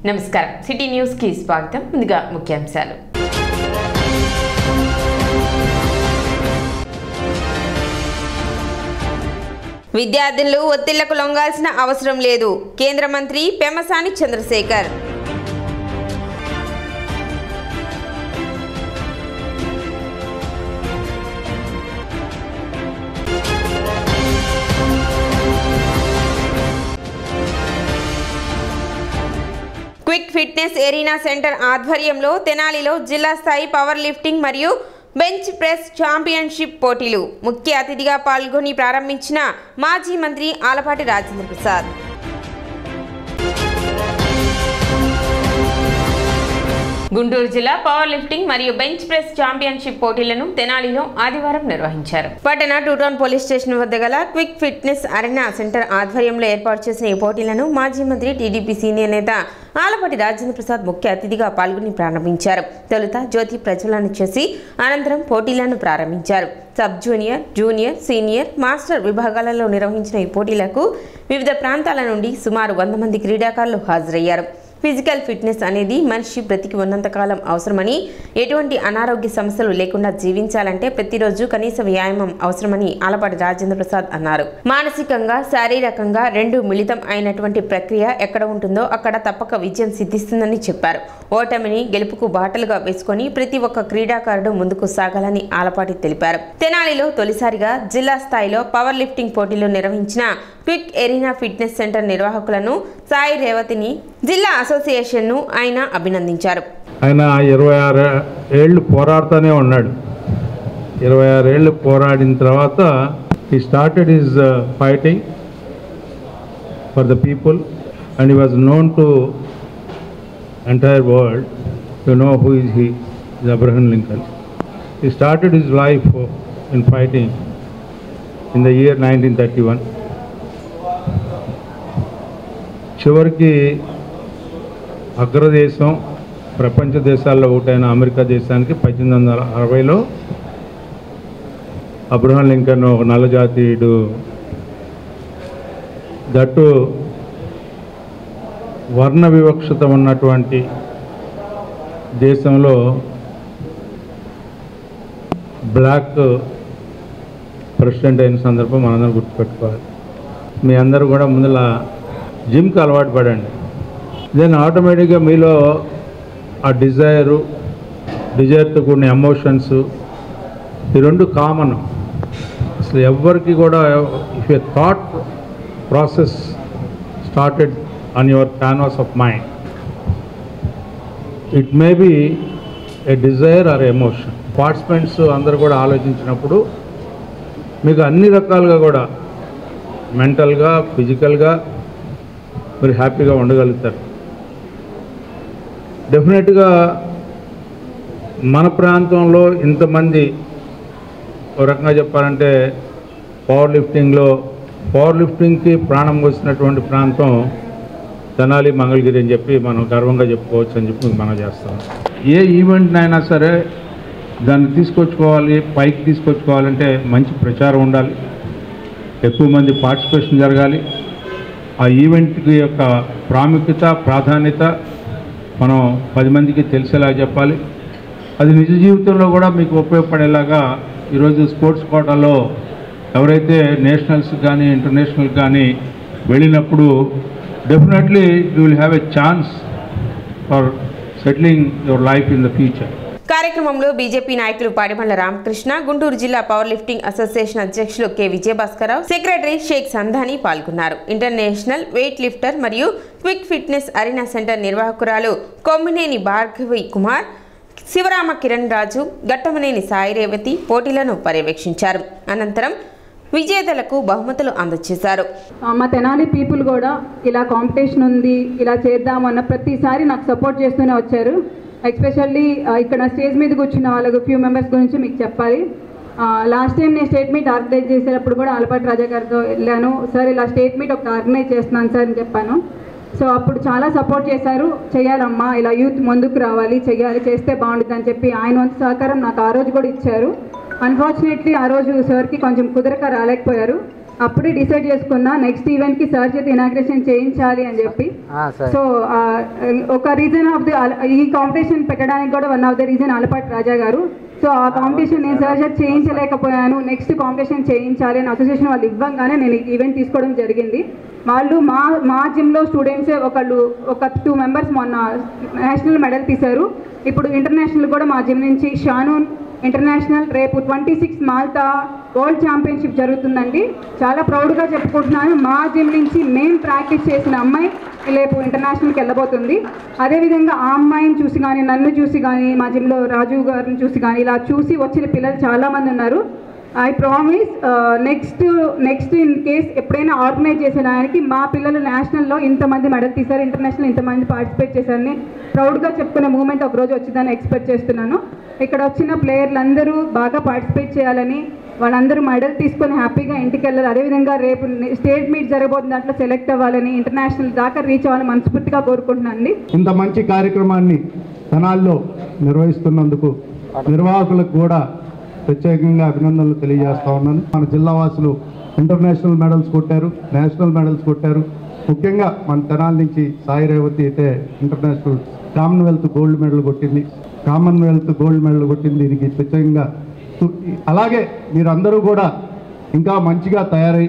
నమస్కారం city news కి స్వాగతం. ముందుగా ముఖ్యాంశాలు. విద్యార్థులు ఒత్తిళ్లకు లొంగాల్సిన అవసరం లేదు. కేంద్ర మంత్రి Pemmasani Chandrasekhar. Quick fitness arena centre ఆధ్వర్యంలో తెనాలిలో జిల్లా స్థాయి పవర్ లిఫ్టింగ్ మరియు బెంచ్ ప్రెస్ ఛాంపియన్షిప్ పోటీలు ముఖ్య అతిథిగా పాల్గొని ప్రారంభించిన మాజీ మంత్రి ఆలపాటి రాజేంద్ర ప్రసాద్. గుంటూరు జిల్లా పవర్ లిఫ్టింగ్ మరియు బెంచ్ ప్రెస్ ఛాంపియన్షిప్ పోటీలను తెనాలిలో ఆదివారం నిర్వహించారు. పట్టణ టూటౌన్ పోలీస్ స్టేషన్ వద్ద గల క్విక్ ఫిట్నెస్ అరెనా సెంటర్ ఆధ్వర్యంలో ఏర్పాటు చేసిన ఈ పోటీలను మాజీ మంత్రి టీడీపీ సీనియర్ నేత ఆలపాటి రాజేంద్ర ప్రసాద్ ముఖ్య అతిథిగా పాల్గొని ప్రారంభించారు. తొలుత జ్యోతి ప్రజ్వలన చేసి అనంతరం పోటీలను ప్రారంభించారు. Sub junior, junior, senior, master విభాగాలలో నిర్వహించిన ఈ పోటీలకు వివిధ ప్రాంతాల నుండి సుమారు 100 మంది క్రీడాకారులు హాజరయ్యారు. ఫిజికల్ ఫిట్నెస్ అనేది మనిషి బ్రతికి ఉన్నంతకాలం అవసరమని, ఎటువంటి అనారోగ్య సమస్యలు లేకుండా జీవించాలంటే ప్రతిరోజు కనీస వ్యాయామం అవసరమని ఆలపాటి రాజేంద్ర ప్రసాద్ అన్నారు. మానసికంగా, శారీరకంగా రెండు మిళితం అయినటువంటి ప్రక్రియ ఎక్కడ ఉంటుందో అక్కడ తప్పక విజయం సిద్ధిస్తుందని చెప్పారు. ఓటమిని గెలుపుకు బాటలుగా వేసుకొని ప్రతి ఒక్క క్రీడాకారుడు ముందుకు సాగాలని ఆలపాటి తెలిపారు. తెనాలిలో తొలిసారిగా జిల్లా స్థాయిలో పవర్ లిఫ్టింగ్ పోటీలు నిర్వహించిన క్విక్ ఎరీనా ఫిట్నెస్ సెంటర్ నిర్వాహకులను, సాయి రేవతిని, జిల్లా అసోసియేషన్ను ఆయన అభినందించారు. ఆయన 26 ఏళ్ళు పోరాడుతూనే ఉన్నాడు. 26 ఏళ్ళు పోరాడిన తర్వాత he started his fighting for the people and he was known to entire world to know who is he, Abraham Lincoln. He started his life in fighting in the year 1931. చివరికి అగ్రదేశం, ప్రపంచ దేశాల్లో ఒకటైన అమెరికా దేశానికి 1860లో Abraham Lincoln ఒక నల్లజాతీయుడు, that వర్ణ వివక్షత ఉన్నటువంటి దేశంలో బ్లాక్ ప్రెసిడెంట్ అయిన సందర్భం మనందరం గుర్తుపెట్టుకోవాలి. మీ అందరూ కూడా ముందులా జిమ్కి అలవాటు పడండి. దెన్ ఆటోమేటిక్గా మీలో ఆ డిజైర్తో కూడిన ఎమోషన్స్, ఈ రెండు కామన్. అసలు ఎవరికి కూడా if a thought process started on your canvas of mind, it may be a desire or emotion. Participants అందరూ కూడా ఆలోచించినప్పుడు మీకు అన్ని రకాలుగా కూడా మెంటల్గా, ఫిజికల్గా మీరు హ్యాపీగా ఉండగలుగుతారు. డెఫినెట్గా మన ప్రాంతంలో ఇంతమంది, ఒక రకంగా చెప్పాలంటే పవర్ లిఫ్టింగ్కి ప్రాణం వచ్చినటువంటి ప్రాంతం తెనాలి, మంగళగిరి అని చెప్పి మనం గర్వంగా చెప్పుకోవచ్చు అని చెప్పి మనం చేస్తాం. ఏ ఈవెంట్నైనా సరే దాన్ని పైకి తీసుకొచ్చుకోవాలంటే మంచి ప్రచారం ఉండాలి, ఎక్కువ మంది పార్టిసిపేషన్ జరగాలి. ఆ ఈవెంట్కి యొక్క ప్రాముఖ్యత, ప్రాధాన్యత మనం 10 మందికి తెలిసేలా చెప్పాలి. అది నిజ జీవితంలో కూడా మీకు ఉపయోగపడేలాగా ఈరోజు స్పోర్ట్స్ కోటాలో ఎవరైతే నేషనల్స్ కానీ ఇంటర్నేషనల్ కానీ వెళ్ళినప్పుడు definitely you will have a chance for settling your life in the future. కార్యక్రమంలో బీజేపీ నాయకులు పాడిమళ్ల రామకృష్ణ, గుంటూరు జిల్లా పవర్ లిఫ్టింగ్ అసోసియేషన్ అధ్యక్షులు కె విజయభాస్కరరావు, సెక్రటరీ షేక్ సంధాని పాల్గొన్నారు. ఇంటర్నేషనల్ వెయిట్ లిఫ్టర్ మరియు క్విక్ ఫిట్నెస్ అరీనా సెంటర్ నిర్వాహకురాలు కొమ్మినేని భార్గవి కుమార్, శివరామ కిరణ్ రాజు, గట్టమనేని సాయి రేవతి పోటీలను పర్యవేక్షించారు. అనంతరం విజేతలకు బహుమతులు అందజేశారు. మా తెనాలి పీపుల్ కూడా ఇలా కాంపిటీషన్ ఉంది, ఇలా చేద్దామన్న ప్రతిసారి నాకు సపోర్ట్ చేస్తూనే వచ్చారు. ఎస్పెషల్లీ ఇక్కడ స్టేజ్ మీద కూర్చున్న వాళ్ళకు ఫ్యూ మెంబర్స్ గురించి మీకు చెప్పాలి. లాస్ట్ టైం నేను స్టేట్ మీట్ ఆర్గనైజ్ చేసేటప్పుడు కూడా ఆలపాటి రాజా గారితో వెళ్ళాను. సార్ ఇలా స్టేట్ మీట్ ఒకటి ఆర్గనైజ్ చేస్తున్నాను సార్ అని చెప్పాను. సో అప్పుడు చాలా సపోర్ట్ చేశారు. చేయాలమ్మా, ఇలా యూత్ ముందుకు రావాలి, చేస్తే బాగుంటుంది అని చెప్పి ఆయన వంతు సహకారం నాకు ఆ రోజు కూడా ఇచ్చారు. అన్ఫార్చునేట్లీ ఆ రోజు సార్కి కొంచెం కుదరక రాలేకపోయారు. అప్పుడే డిసైడ్ చేసుకున్నా నెక్స్ట్ ఈవెంట్కి సార్ చేతి ఇనాగ్రేషన్ చేయించాలి అని చెప్పి. సో ఒక రీజన్ ఆఫ్ ది ఈ కాంపిటీషన్ పెట్టడానికి కూడా one of the reason Alapati Raja garu. So ఆ కాంపిటీషన్ నేను సార్ చేతి చేయించలేకపోయాను, నెక్స్ట్ కాంపిటీషన్ చేయించాలి అని అసోసియేషన్ వాళ్ళు ఇవ్వగానే నేను ఈవెంట్ తీసుకోవడం జరిగింది. వాళ్ళు మా జిమ్లో స్టూడెంట్సే ఒక 2 మెంబర్స్ మొన్న నేషనల్ మెడల్ తీశారు. ఇప్పుడు ఇంటర్నేషనల్ కూడా మా జిమ్ నుంచి షానూన్ ఇంటర్నేషనల్, రేపు 26 మాల్టా వరల్డ్ ఛాంపియన్షిప్ జరుగుతుందండి. చాలా ప్రౌడ్గా చెప్పుకుంటున్నాను, మా జిమ్ నుంచి మేము ప్రాక్టీస్ చేసిన అమ్మాయి రేపు ఇంటర్నేషనల్కి వెళ్ళబోతుంది. అదేవిధంగా ఆ అమ్మాయిని చూసి కానీ, నన్ను చూసి కానీ, మా జిమ్లో రాజు గారిని చూసి కానీ ఇలా చూసి వచ్చిన పిల్లలు చాలామంది ఉన్నారు. I promise next in case ఎప్పుడైనా ఆర్గనైజ్ చేసేదానికి మా పిల్లలు నేషనల్లో ఇంతమంది మెడల్ తీశారు, ఇంటర్నేషనల్ ఇంతమంది పార్టిసిపేట్ చేశారని ప్రౌడ్గా చెప్పుకునే మూమెంట్ ఒకరోజు వచ్చిందని ఎక్స్పెక్ట్ చేస్తున్నాను. ఇక్కడ వచ్చిన ప్లేయర్లు అందరూ బాగా పార్టిసిపేట్ చేయాలని, వాళ్ళందరూ మెడల్ తీసుకొని హ్యాపీగా ఇంటికి వెళ్ళాలి. అదేవిధంగా రేపు స్టేట్ మీట్ జరగబోతున్న దాంట్లో సెలెక్ట్ అవ్వాలని, ఇంటర్నేషనల్ దాకా రీచ్ అవ్వాలని మనస్ఫూర్తిగా కోరుకుంటున్నాను. ఇంత మంచి కార్యక్రమాన్ని తెనాలిలో నిర్వహిస్తున్నందుకు నిర్వాహకులకు కూడా ప్రత్యేకంగా అభినందనలు తెలియజేస్తా ఉన్నాను. మన జిల్లా వాసులు ఇంటర్నేషనల్ మెడల్స్ కొట్టారు, నేషనల్ మెడల్స్ కొట్టారు. ముఖ్యంగా మన తెనాలి నుంచి సాయి రేవతి అయితే ఇంటర్నేషనల్ కామన్వెల్త్ గోల్డ్ మెడల్ కొట్టింది. దీనికి ప్రత్యేకంగా అలాగే మీరందరూ కూడా ఇంకా మంచిగా తయారై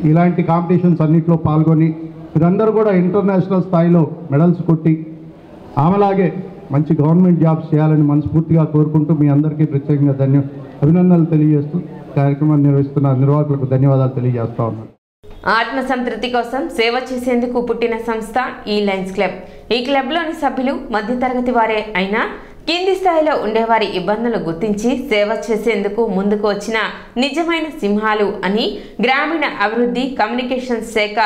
ఇలాంటి కాంపిటీషన్స్ అన్నింటిలో పాల్గొని మీరందరూ కూడా ఇంటర్నేషనల్ స్థాయిలో మెడల్స్ కొట్టి ఆమెలాగే మంచి గవర్నమెంట్ జాబ్స్ చేయాలని మనస్ఫూర్తిగా కోరుకుంటూ మీ అందరికీ ప్రత్యేకంగా అభినందనలు తెలియజేస్తూ కార్యక్రమాన్ని నిర్వహిస్తున్న నిర్వాహకులకు ధన్యవాదాలు తెలియజేస్తా ఉన్నాను. ఆత్మసంతృప్తి కోసం సేవ చేసేందుకు పుట్టిన సంస్థ ఈ లయన్స్ క్లబ్. ఈ క్లబ్లోని సభ్యులు మధ్యతరగతి వారే అయినా కింది స్థాయిలో ఉండేవారి ఇబ్బందులు గుర్తించి సేవ చేసేందుకు ముందుకు వచ్చిన నిజమైన సింహాలు అని గ్రామీణ అభివృద్ధి కమ్యూనికేషన్స్ శాఖ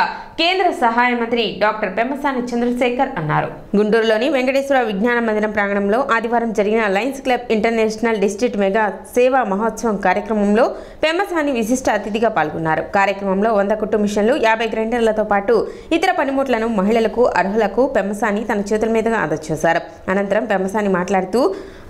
కేంద్ర సహాయ మంత్రి డాక్టర్ పెమ్మసాని చంద్రశేఖర్ అన్నారు. గుంటూరులోని వెంకటేశ్వర విజ్ఞాన మందిరం ప్రాంగణంలో ఆదివారం జరిగిన Lions club international district mega సేవా మహోత్సవం కార్యక్రమంలో పెమ్మసాని విశిష్ట అతిథిగా పాల్గొన్నారు. కార్యక్రమంలో 100 కుట్టు మిషన్లు, 50 గ్రైండర్లతో పాటు ఇతర పనిముట్లను మహిళలకు అర్హులకు పెమ్మసాని తన చేతుల మీదుగా అందజేశారు. అనంతరం పెమ్మసాని మాట్లాడుతూ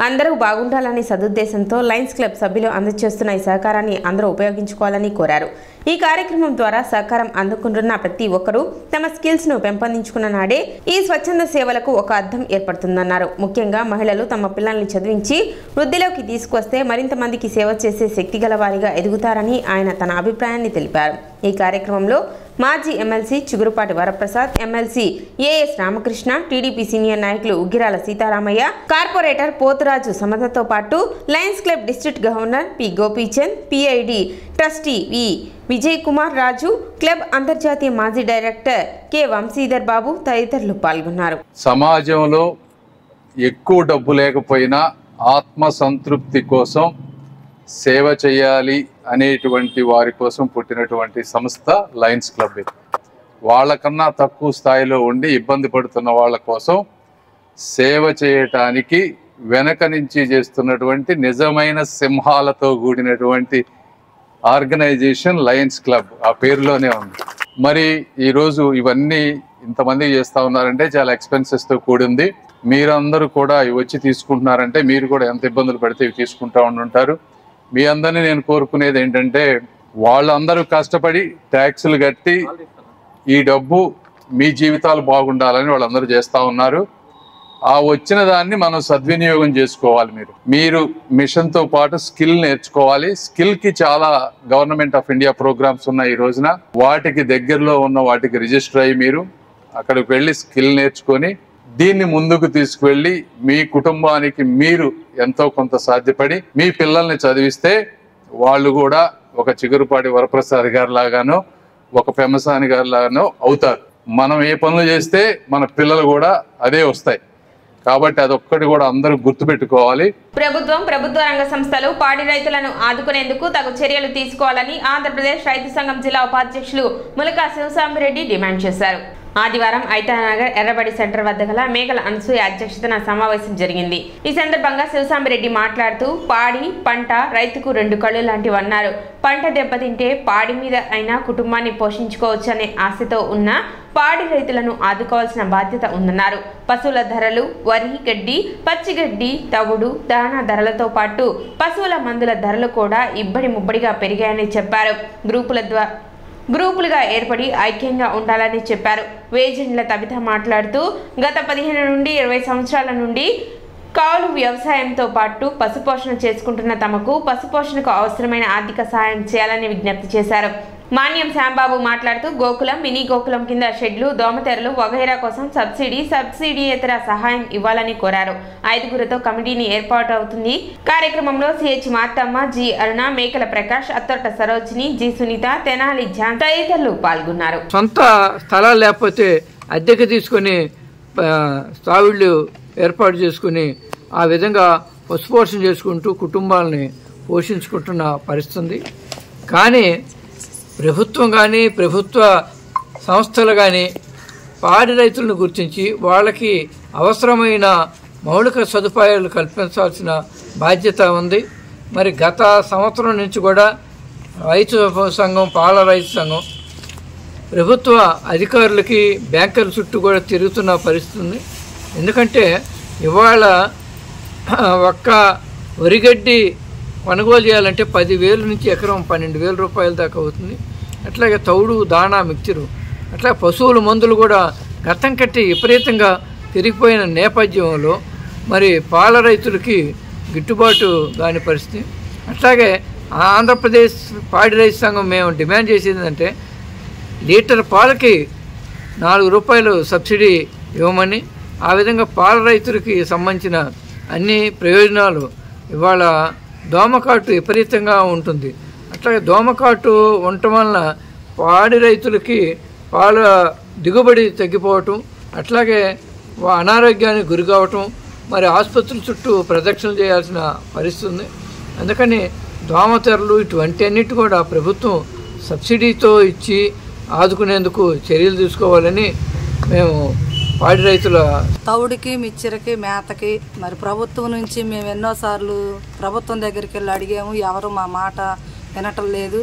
అందరూ బాగుండాలని సదుద్దేశంతో లయన్స్ క్లబ్ సభ్యులు అందజేస్తున్న ఈ సహకారాన్ని అందరూ ఉపయోగించుకోవాలని కోరారు. ఈ కార్యక్రమం ద్వారా సహకారం అందుకుంటున్న ప్రతి ఒక్కరూ తమ స్కిల్స్ ను పెంపొందించుకున్న నాడే ఈ స్వచ్ఛంద సేవలకు ఒక అర్థం ఏర్పడుతుందన్నారు. ముఖ్యంగా మహిళలు తమ పిల్లల్ని చదివించి వృద్ధిలోకి తీసుకొస్తే మరింత మందికి సేవ చేసే శక్తి గల వారిగా ఎదుగుతారని ఆయన తన అభిప్రాయాన్ని తెలిపారు. ఈ కార్యక్రమంలో మాజీ MLC Chigurupati Varaprasad, MLC A S Ramakrishna, TDP senior నాయకులు ఉగ్గిరాల సీతారామయ్య, కార్పొరేటర్ పోతురాజు సమతతో పాటు Lions Club district governor P Gopichand, PID trustee V Vijay Kumar Raju, club అంతర్జాతీయ మాజీ డైరెక్టర్ కె వంశీధర్ బాబు తదితరులు పాల్గొన్నారు. సమాజంలో ఎక్కువ డబ్బు లేకపోయినా ఆత్మ సంతృప్తి కోసం సేవ చేయాలి అనేటువంటి వారి కోసం పుట్టినటువంటి సంస్థ లయన్స్ క్లబ్. వాళ్ళకన్నా తక్కువ స్థాయిలో ఉండి ఇబ్బంది పడుతున్న వాళ్ళ కోసం సేవ చేయటానికి వెనక నుంచి చేస్తున్నటువంటి నిజమైన సింహాలతో కూడినటువంటి ఆర్గనైజేషన్ లయన్స్ క్లబ్. ఆ పేరులోనే ఉంది. మరి ఈరోజు ఇవన్నీ ఇంతమంది చేస్తూ ఉన్నారంటే చాలా ఎక్స్పెన్సెస్తో కూడింది. మీరందరూ కూడా వచ్చి తీసుకుంటున్నారంటే మీరు కూడా ఎంత ఇబ్బందులు పడితే ఇవి తీసుకుంటూ ఉంటుంటారు. మీ అందరినీ నేను కోరుకునేది ఏంటంటే వాళ్ళందరూ కష్టపడి ట్యాక్సులు కట్టి ఈ డబ్బు మీ జీవితాలు బాగుండాలని వాళ్ళందరూ చేస్తూ ఉన్నారు. ఆ వచ్చిన దాన్ని మనం సద్వినియోగం చేసుకోవాలి. మీరు మిషన్తో పాటు స్కిల్ నేర్చుకోవాలి. స్కిల్కి చాలా గవర్నమెంట్ ఆఫ్ ఇండియా ప్రోగ్రామ్స్ ఉన్నాయి ఈ రోజున. వాటికి దగ్గరలో ఉన్న వాటికి రిజిస్టర్ అయ్యి మీరు అక్కడికి వెళ్ళి స్కిల్ నేర్చుకొని దీన్ని ముందుకు తీసుకువెళ్ళి మీ కుటుంబానికి మీరు ఎంతో కొంత సాధ్యపడి మీ పిల్లల్ని చదివిస్తే వాళ్ళు కూడా ఒక చిగురుపాటి వరప్రసాద్ గారి లాగానో ఒక పెమ్మసాని గారి లాగానో అవుతారు. మనం ఏ పనులు చేస్తే మన పిల్లలు కూడా అదే వస్తాయి. కాబట్టి అదొక్కటి కూడా అందరూ గుర్తుపెట్టుకోవాలి. ప్రభుత్వం, ప్రభుత్వ రంగ సంస్థలు పాడి రైతులను ఆదుకునేందుకు తగు చర్యలు తీసుకోవాలని ఆంధ్రప్రదేశ్ రైతు సంఘం జిల్లా ఉపాధ్యక్షులు ములకా శివసాంబిరెడ్డి డిమాండ్ చేశారు. ఆదివారం ఐతానగర్ ఎర్రబడి సెంటర్ వద్ద గల మేకల అనసూయ అధ్యక్షతన సమావేశం జరిగింది. ఈ సందర్భంగా శివసాంబిరెడ్డి మాట్లాడుతూ పాడి పంట రైతుకు 2 కళ్ళు లాంటివన్నారు. పంట దెబ్బతింటే పాడి మీద అయినా కుటుంబాన్ని పోషించుకోవచ్చనే ఆశతో ఉన్న పాడి రైతులను ఆదుకోవాల్సిన బాధ్యత ఉందన్నారు. పశువుల ధరలు, వరి, గడ్డి, పచ్చిగడ్డి, తవుడు, దానా ధరలతో పాటు గ్రూపులుగా ఏర్పడి ఐక్యంగా ఉండాలని చెప్పారు. వేజెండ్ల తబిత మాట్లాడుతూ గత 15 నుండి 20 సంవత్సరాల నుండి కౌలు వ్యవసాయంతో పాటు పశుపోషణ చేసుకుంటున్న తమకు పశుపోషణకు అవసరమైన ఆర్థిక సహాయం చేయాలని విజ్ఞప్తి చేశారు. మాన్యం శ్యాంబాబు మాట్లాడుతూ గోకులం, మినీ గోకులం కింద షెడ్లు, దోమతెరలు వగైరా కోసం సబ్సిడీయేతర సహాయం ఇవ్వాలని కోరారు. 5గురితో కమిటీని ఏర్పాటు అవుతుంది. కార్యక్రమంలో సిహెచ్ మార్తమ్మ, జి అరుణ, మేకల ప్రకాష్, అత్తొట్ట సరోజిని, జి సునీత, తెనాలి జాన్ తదితరులు పాల్గొన్నారు. సొంత స్థలాలు లేకపోతే అద్దెకు తీసుకుని సావిళ్ళు ఏర్పాటు చేసుకుని ఆ విధంగా పశుపోషణ చేసుకుంటూ కుటుంబాలని పోషించుకుంటున్న పరిస్థితి. కానీ ప్రభుత్వం కానీ ప్రభుత్వ సంస్థలు కానీ పాడి రైతులను గుర్తించి వాళ్ళకి అవసరమైన మౌలిక సదుపాయాలు కల్పించాల్సిన బాధ్యత ఉంది. మరి గత సంవత్సరం నుంచి కూడా రైతు సంఘం, పాల రైతు సంఘం ప్రభుత్వ అధికారులకి బ్యాంకర్ల చుట్టూ కూడా తిరుగుతున్న పరిస్థితి ఉంది. ఎందుకంటే ఇవాళ ఒక్క వరిగడ్డి కొనుగోలు చేయాలంటే 10,000 నుంచి ఎకరం 12,000 రూపాయల దాకా అవుతుంది. అట్లాగే తౌడు, దాణా, మిక్చరు, అట్లా పశువుల మందులు కూడా గతం కట్టి విపరీతంగా పెరిగిపోయిన నేపథ్యంలో మరి పాల రైతులకి గిట్టుబాటు కాని పరిస్థితి. అట్లాగే ఆంధ్రప్రదేశ్ పాడి రైతు సంఘం మేము డిమాండ్ చేసేది ఏంటంటే లీటర్ పాలకి 4 రూపాయలు సబ్సిడీ ఇవ్వమని, ఆ విధంగా పాల రైతులకి సంబంధించిన అన్ని ప్రయోజనాలు. ఇవాళ దోమకాటు విపరీతంగా ఉంటుంది. అట్లాగే దోమకాటు ఉండటం వలన పాడి రైతులకి పాల దిగుబడి తగ్గిపోవటం, అట్లాగే అనారోగ్యానికి గురి కావటం, మరి ఆసుపత్రుల చుట్టూ ప్రదక్షిణలు చేయాల్సిన పరిస్థితి ఉంది. అందుకని దోమతెరలు ఇటువంటి అన్నిటి కూడా ప్రభుత్వం సబ్సిడీతో ఇచ్చి ఆదుకునేందుకు చర్యలు తీసుకోవాలని మేము పాడి రైతుల తౌడికి, మిక్చర్కి, మేతకి మరి ప్రభుత్వం నుంచి మేము ఎన్నోసార్లు ప్రభుత్వం దగ్గరికి వెళ్ళి అడిగాము. ఎవరు మా మాట వినటం లేదు.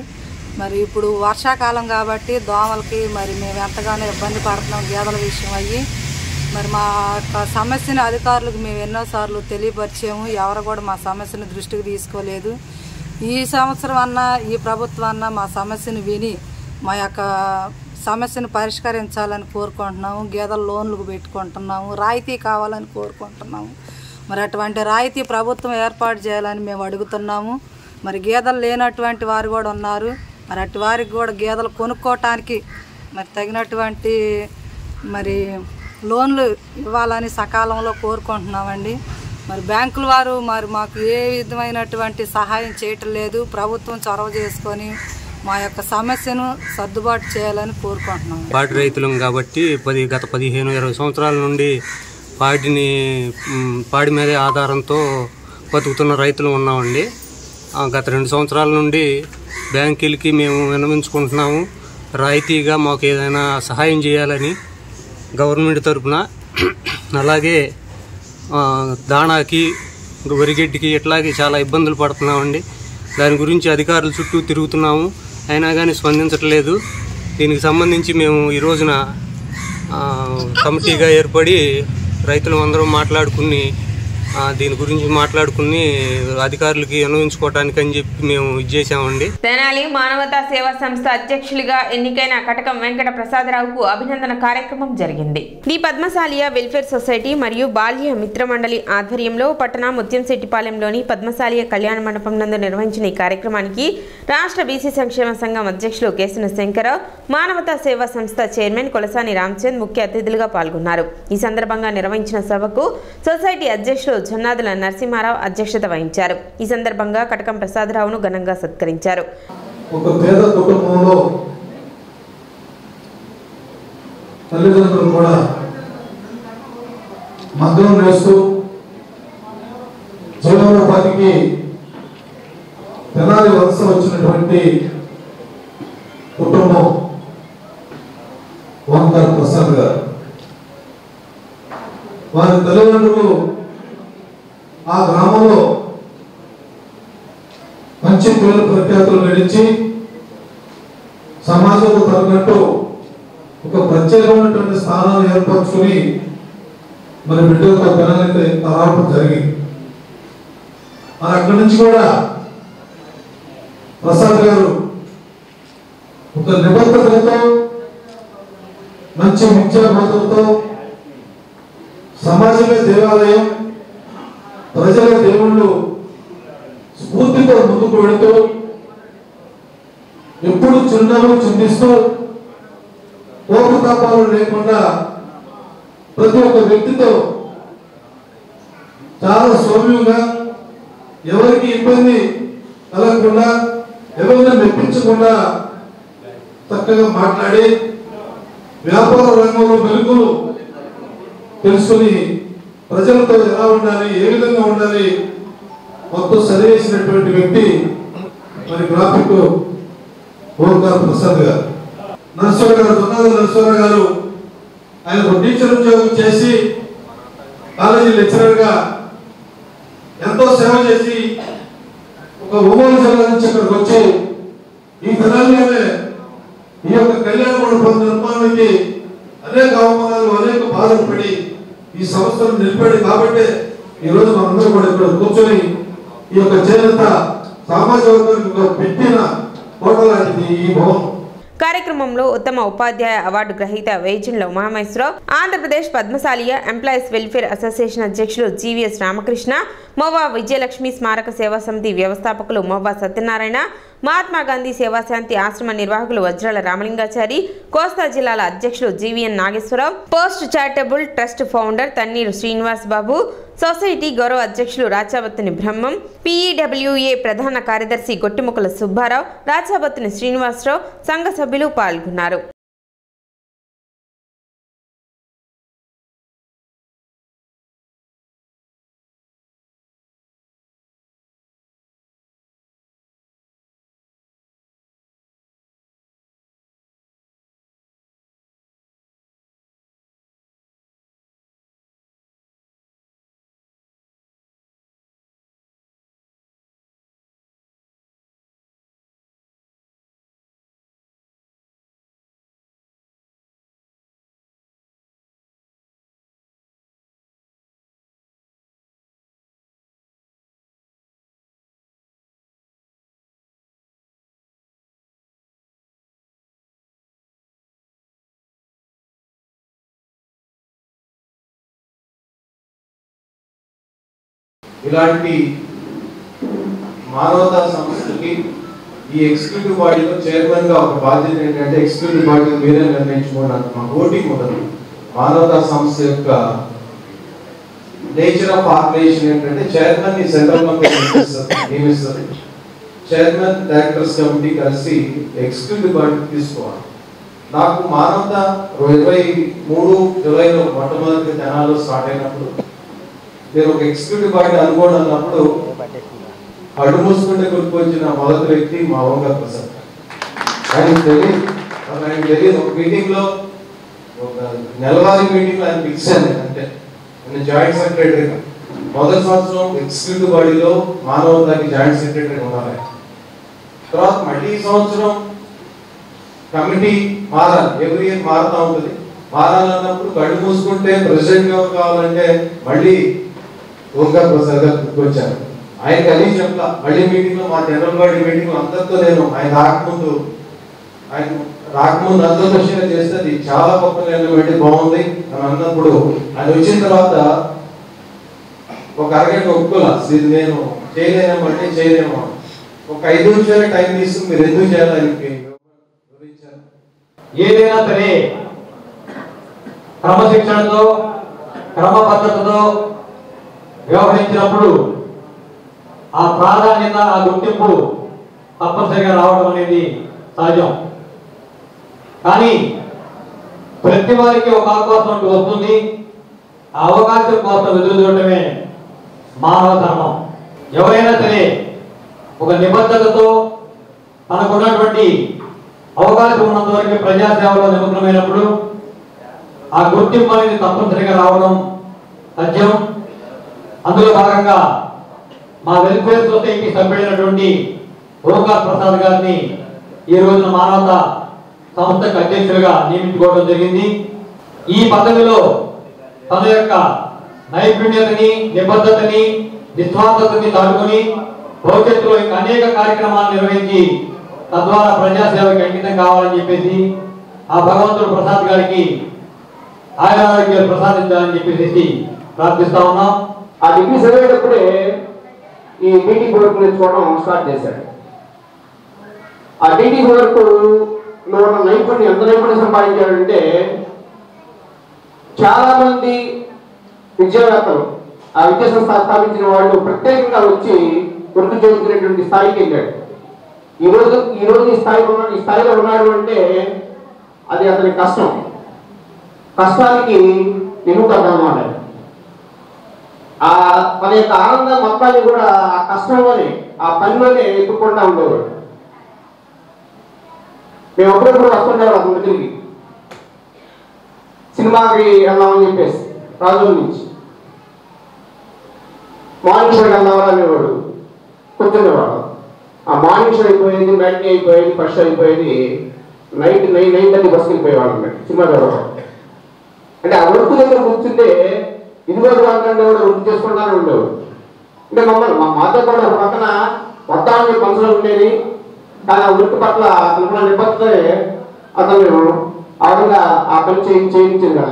మరి ఇప్పుడు వర్షాకాలం కాబట్టి దోమలకి మరి మేము ఎంతగానో ఇబ్బంది పడుతున్నాం గేదెల విషయం అయ్యి. మరి మా యొక్క సమస్యను అధికారులకు మేము ఎన్నోసార్లు తెలియపరిచాము. ఎవరు కూడా మా సమస్యను దృష్టికి తీసుకోలేదు. ఈ సంవత్సరం అన్నా ఈ ప్రభుత్వం అన్నా మా సమస్యను విని మా యొక్క సమస్యను పరిష్కరించాలని కోరుకుంటున్నాము. గేదెల లోన్లకు పెట్టుకుంటున్నాము. రాయితీ కావాలని కోరుకుంటున్నాము. మరి అటువంటి రాయితీ ప్రభుత్వం ఏర్పాటు చేయాలని మేము అడుగుతున్నాము. మరి గేదెలు లేనటువంటి వారు కూడా ఉన్నారు. మరి అటు వారికి కూడా గేదెలు కొనుక్కోవటానికి మరి తగినటువంటి మరి లోన్లు ఇవ్వాలని సకాలంలో కోరుకుంటున్నామండి. మరి బ్యాంకుల వారు మరి మాకు ఏ విధమైనటువంటి సహాయం చేయటం లేదు. ప్రభుత్వం చొరవ చేసుకొని మా యొక్క సమస్యను సర్దుబాటు చేయాలని కోరుకుంటున్నాం. పాడి రైతులం కాబట్టి గత 15-20 సంవత్సరాల నుండి పాడి మీదే ఆధారంతో బతుకుతున్న రైతులు ఉన్నామండి. గత 2 సంవత్సరాల నుండి బ్యాంకులకి మేము విన్నవించుకుంటున్నాము. రాయితీగా మాకు ఏదైనా సహాయం చేయాలని గవర్నమెంట్ తరఫున. అలాగే దాణాకి, వరిగడ్డికి ఇట్లాగే చాలా ఇబ్బందులు పడుతున్నామండి. దాని గురించి అధికారుల చుట్టూ తిరుగుతున్నాము, అయినా కానీ స్పందించట్లేదు. దీనికి సంబంధించి మేము ఈ రోజున కమిటీగా ఏర్పడి రైతులు అందరం మాట్లాడుకుని దీని గురించి మాట్లాడుకుని అధికారులకి అనుభవించుకోవటానికి అని చెప్పి మేము ఇచ్చేసామండి. తెనాలి మానవతా సేవా సంస్థ అధ్యక్షులుగా ఎన్నికైన కటకం వెంకట ప్రసాదరావుకు అభినందన కార్యక్రమం జరిగింది. ది పద్మశాలియ వెల్ఫేర్ సొసైటీ మరియు బాల్య మిత్ర మండలి ఆధ్వర్యంలో పట్టణ ముత్యంశెట్టిపాలెంలోని పద్మశాలియ కళ్యాణ మండపం నందు నిర్వహించిన ఈ కార్యక్రమానికి రాష్ట్ర బీసీ సంక్షేమ సంఘం అధ్యక్షులు కేసున శంకరరావు, మానవతా సేవా సంస్థ చైర్మన్ కొలసాని రామచంద్ ముఖ్య అతిథులుగా పాల్గొన్నారు. ఈ సందర్భంగా నిర్వహించిన సభకు సొసైటీ అధ్యక్షులు జొన్నాదుల నరసింహారావు అధ్యక్షత వహించారు. ఈ సందర్భంగా కటకం ప్రసాదరావును ఘనంగా సత్కరించారు. ఒక పేద కుటుంబంలో తల్లిదండ్రులు కూడా మగ్గం వేస్తూ జీవనోపాధికి తెనాలి వలస వచ్చినటువంటి కుటుంబం ఓంకార్ ప్రసాద్ గారు. వారి తల్లిదండ్రులు ఆ గ్రామంలో మంచి పేరు ప్రఖ్యాతులు గడించి సమాజంలో తగినట్టు ఒక ప్రత్యేకమైనటువంటి స్థానాన్ని ఏర్పరచుకుని మరి బిడ్డలతో పెనాలైతే రావడం జరిగింది. మరి అక్కడి నుంచి కూడా ప్రసాద్ గారు ఒక నిబద్ధతలతో మంచి విద్యాబోధనతో సమాజమే దేవాలయం, ప్రజల దేవుళ్ళు స్ఫూర్తితో ముందుకు వెళుతూ ఎప్పుడు చిరునవ్వు చిందిస్తూ కోపతాపాలు లేకుండా ప్రతి ఒక్క వ్యక్తితో చాలా సౌమ్యంగా ఎవరికి ఇబ్బంది కలగకుండా ఎవరిని మెప్పించకుండా చక్కగా మాట్లాడి వ్యాపార రంగంలో వెలుగులు తెలుసుకుని ప్రజలతో ఎలా ఉండాలి, ఏ విధంగా ఉండాలి మొత్తం సరివేసినటువంటి వ్యక్తి మరి గ్రాఫిక్ ఓంకార్ ప్రసాద్ గారు. నరసింహ గారు, దొన్నాల నరసింహ గారు ఆయన ఒక టీచర్ ఉద్యోగం చేసి కాలేజీ లెక్చరర్ గా ఎంతో సేవ చేసి ఒక ఒంగోలు జిల్లా నుంచి ఇక్కడికి వచ్చి ఈ దినాల్లోనే ఈ యొక్క కళ్యాణ మండపం నిర్మాణానికి అనేక అవమానాలు, అనేక బాధలు పడి ఈ సంస్థను నిలిపాడు. కాబట్టి ఈ రోజు మనందరూ కూడా ఇక్కడ కూర్చొని ఈ యొక్క చేనేత సామాజిక వర్గానికి పెట్టిన కోట లాంటిది ఈ భవనం. కార్యక్రమంలో ఉత్తమ ఉపాధ్యాయ అవార్డు గ్రహీత Vejandla Umamaheswararao, Andhra Pradesh Padmasaliya employees welfare association అధ్యక్షులు జీవీఎస్ రామకృష్ణ, మోవా విజయలక్ష్మి స్మారక సేవా సమితి వ్యవస్థాపకులు మోవా సత్యనారాయణ, మహాత్మా గాంధీ సేవాశాంతి ఆశ్రమ నిర్వాహకులు వజ్రాల రామలింగాచారి, కోస్తా జిల్లాల అధ్యక్షులు GVN Nageswararao, post charitable trust founder Thanneeru Srinivas Babu, society గౌరవ అధ్యక్షులు రాచాబత్తుని బ్రహ్మం, పీఈడబ్ల్యూఏ ప్రధాన కార్యదర్శి గొట్టిముక్కల సుబ్బారావు, రాచాబత్తుని శ్రీనివాసరావు, సంఘ సభ్యులు పాల్గొన్నారు. ఇలాంటి మానవతా సంస్థకి ఈ ఎగ్జిక్యూటివ్ బాడీలో చైర్మన్ గా ఒక బాధ్యత ఏంటంటే ఎగ్జిక్యూటివ్ బాడీ మీరే నిర్ణయించుకోవడానికి మాకు ఓటింగ్ ఉండదు. మానవతా సంస్థ యొక్క నేచర్ ఆఫ్ ఆర్గనైజేషన్ ఏంటంటే చైర్మన్ ని సెంట్రల్ గవర్నమెంట్ నియమిస్తుంది. చైర్మన్ డైరెక్టర్స్ కమిటీ కలిసి ఎగ్జిక్యూటివ్ బాడీ తీసుకోవాలి. నాకు మానవతా 23 జూలైలో మొట్టమొదటి తెనాల్లో స్టార్ట్ అయినప్పుడు నేను ఒక ఎగ్జిక్యూటివ్ బాడీ అనుకోండి అన్నప్పుడు అడ్డు మూసుకుంటే గుర్తుకొచ్చిన మొదటి వ్యక్తి మా ఓంకార్ ప్రసాద్. ఆయనకు తెలియదు ఒక మీటింగ్ లో, ఒక నెలవారీ మీటింగ్ లో ఆయన ఫిక్స్ అయింది. అంటే నేను జాయింట్ సెక్రటరీగా మొదటి సంవత్సరం ఎగ్జిక్యూటివ్ బాడీలో మానవతాకి జాయింట్ సెక్రటరీగా ఉండాలి. తర్వాత మళ్ళీ ఈ సంవత్సరం కమిటీ మారాలి, ఎవ్రీ ఇయర్ మారుతూ ఉంటుంది. మారాలన్నప్పుడు కళ్ళు మూసుకుంటే ప్రెసిడెంట్ ఎవరు కావాలంటే మళ్ళీ ఓంకార్ ప్రసాద్ గారు గుర్తుకొచ్చారు. ఆయన కలిసి చెప్తా మళ్ళీ మీటింగ్ లో, మా జనరల్ బాడీ మీటింగ్ లో అందరితో నేను ఆయన రాకముందు అందరితో షేర్ చేస్తే అది చాలా గొప్ప నిర్ణయం, బాగుంది అని అన్నప్పుడు ఆయన వచ్చిన తర్వాత ఒక అరగంట ఒప్పుకోలే, ఇది నేను చేయలేనేమో అంటే చేయలేమో, ఒక 5 నిమిషాలే టైం తీసుకుని మీరు ఎందుకు చేయాలని వివరించారు. ఏదైనా సరే క్రమశిక్షణతో క్రమ పద్ధతితో వ్యవహరించినప్పుడు ఆ ప్రాధాన్యత, ఆ గుర్తింపు తప్పనిసరిగా రావడం అనేది సహజం. కానీ ప్రతి వారికి ఒక అవకాశం అంటూ వస్తుంది. ఆ అవకాశం కోసం ఎదురు చూడటమే మానవ ధర్మం. ఎవరైనా సరే ఒక నిబద్ధతతో తనకున్నటువంటి అవకాశం ఉన్నంత వరకు ప్రజాసేవలో నిమగ్నమైనప్పుడు ఆ గుర్తింపు అనేది తప్పనిసరిగా రావడం సత్యం. అందులో భాగంగా మా వెల్ఫేర్ సొసైటీ సభ్యుడైనటువంటి ఓంకార్ ప్రసాద్ గారిని ఈ రోజున మానవతా సంస్థకు అధ్యక్షులుగా నియమించుకోవడం జరిగింది. ఈ పదవిలో తన యొక్క నైపుణ్యతని, నిబద్ధతని, నిస్వార్థతని దాటుకొని భవిష్యత్తులో అనేక కార్యక్రమాలు నిర్వహించి తద్వారా ప్రజాసేవకి అంకితం కావాలని చెప్పేసి ఆ భగవంతుడు ప్రసాద్ గారికి ఆయురారోగ్యాలు ప్రసాదించాలని చెప్పేసి ప్రార్థిస్తా ఉన్నాం. ఆ డిగ్రీ చదివేటప్పుడే ఈ టీటీపీ వర్క్ నేర్చుకోవడం స్టార్ట్ చేశాడు. ఆ టీటీపీ వర్క్ లో ఉన్న నైపుణ్యం ఎంత నైపుణ్యం సంపాదించాడంటే చాలా మంది విద్యావేత్తలు ఆ విద్యా సంస్థ స్థాపించిన వాళ్ళు ప్రత్యేకంగా వచ్చి వర్క్ చేయించినటువంటి స్థాయికి వెళ్ళాడు. ఈ రోజు ఈ స్థాయిలో ఉన్నాడు అంటే అది అతని కష్టానికి నిలుపుతాడు అన్నమాట. ఆ మన యొక్క ఆనందం మొత్తాన్ని కూడా ఆ కష్టంలోనే ఆ పనిలోనే ఎత్తుకుంటా ఉండేవాడు. మేము అప్పుడప్పుడు వస్తుండేవాడు అతని దగ్గరికి సినిమాకి వెళ్దామని చెప్పేసి రాజుల నుంచి మార్నింగ్ షోకి వెళ్దామని అనేవాడు. కూర్చునేవాడు. ఆ మార్నింగ్ షో అయిపోయేది, నైట్ అయిపోయేది, ఫస్ట్ షో అయిపోయేది, నైట్ 9:30 బస్కి వెళ్ళిపోయేవాడు అన్నమాట సినిమా చదవడం. అంటే ఆ వర్క్ దగ్గర కూర్చుంటే ఇదిగో అంటే వృత్తి చేసుకుంటానే ఉండేవాడు. అంటే మాతో కూడా ఒక పక్కన వద్దామని మనసులో ఉండేది. కానీ ఆ వృత్తి పట్ల అతను నిబద్ధతే అతను ఆ విధంగా ఆ పని చేయించింది కదా.